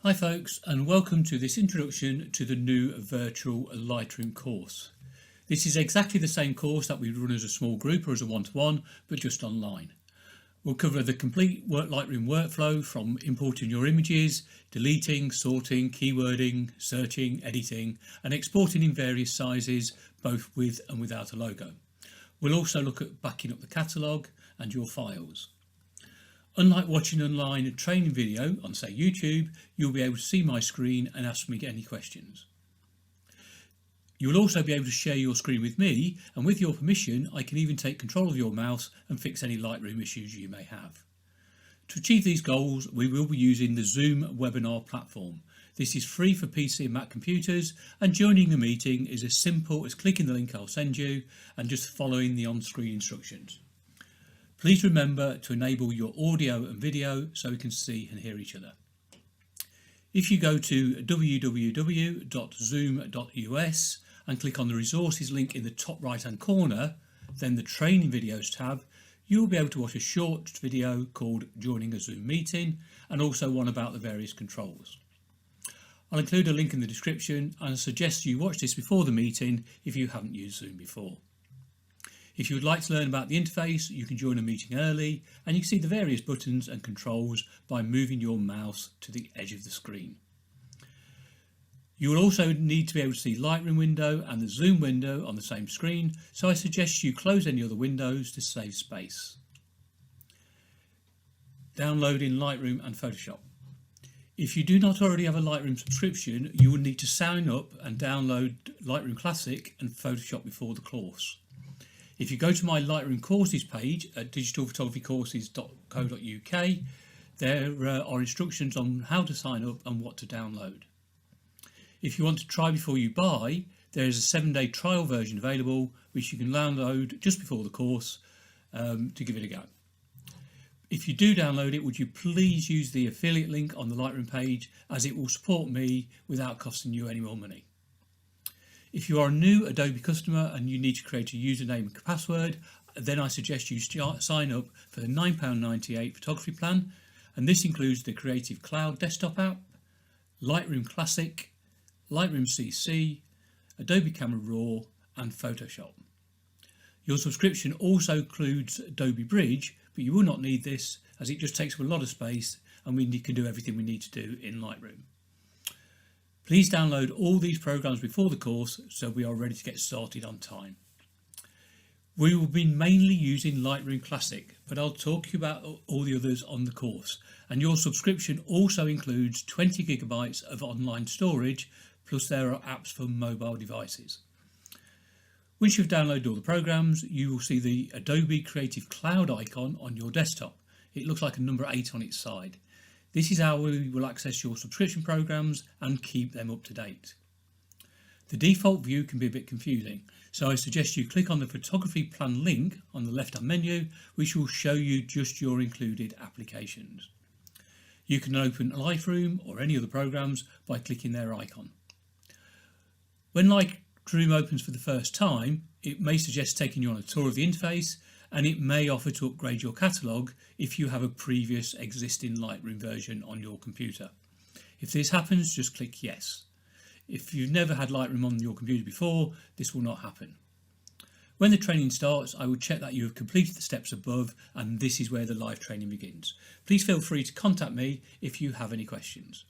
Hi folks, and welcome to this introduction to the new Virtual Lightroom course. This is exactly the same course that we run as a small group or as a one-to-one, but just online. We'll cover the complete Lightroom workflow from importing your images, deleting, sorting, keywording, searching, editing, and exporting in various sizes, both with and without a logo. We'll also look at backing up the catalogue and your files. Unlike watching online training video on, say, YouTube, you'll be able to see my screen and ask me any questions. You'll also be able to share your screen with me, and with your permission, I can even take control of your mouse and fix any Lightroom issues you may have. To achieve these goals, we will be using the Zoom webinar platform. This is free for PC and Mac computers, and joining the meeting is as simple as clicking the link I'll send you and just following the on-screen instructions. Please remember to enable your audio and video so we can see and hear each other. If you go to www.zoom.us and click on the resources link in the top right hand corner, then the training videos tab, you will be able to watch a short video called Joining a Zoom Meeting and also one about the various controls. I'll include a link in the description and I suggest you watch this before the meeting if you haven't used Zoom before. If you would like to learn about the interface, you can join a meeting early and you can see the various buttons and controls by moving your mouse to the edge of the screen. You will also need to be able to see Lightroom window and the Zoom window on the same screen, so I suggest you close any other windows to save space. Downloading Lightroom and Photoshop. If you do not already have a Lightroom subscription, you will need to sign up and download Lightroom Classic and Photoshop before the course. If you go to my Lightroom courses page at digitalphotographycourses.co.uk, there are instructions on how to sign up and what to download. If you want to try before you buy, there is a 7-day trial version available which you can download just before the course to give it a go. If you do download it, would you please use the affiliate link on the Lightroom page, as it will support me without costing you any more money. If you are a new Adobe customer and you need to create a username and password, then I suggest you sign up for the £9.98 photography plan, and this includes the Creative Cloud desktop app, Lightroom Classic, Lightroom CC, Adobe Camera Raw and Photoshop. Your subscription also includes Adobe Bridge, but you will not need this as it just takes up a lot of space and we can do everything we need to do in Lightroom. Please download all these programs before the course so we are ready to get started on time. We will be mainly using Lightroom Classic, but I'll talk to you about all the others on the course, and your subscription also includes 20 gigabytes of online storage, plus there are apps for mobile devices. Once you've downloaded all the programs, you will see the Adobe Creative Cloud icon on your desktop. It looks like a number 8 on its side. This is how we will access your subscription programs and keep them up to date. The default view can be a bit confusing, so I suggest you click on the photography plan link on the left hand menu, which will show you just your included applications. You can open Lightroom or any other programs by clicking their icon. When Lightroom opens for the first time, it may suggest taking you on a tour of the interface, and it may offer to upgrade your catalogue if you have a previous existing Lightroom version on your computer. If this happens, just click yes. If you've never had Lightroom on your computer before, this will not happen. When the training starts, I will check that you have completed the steps above, and this is where the live training begins. Please feel free to contact me if you have any questions.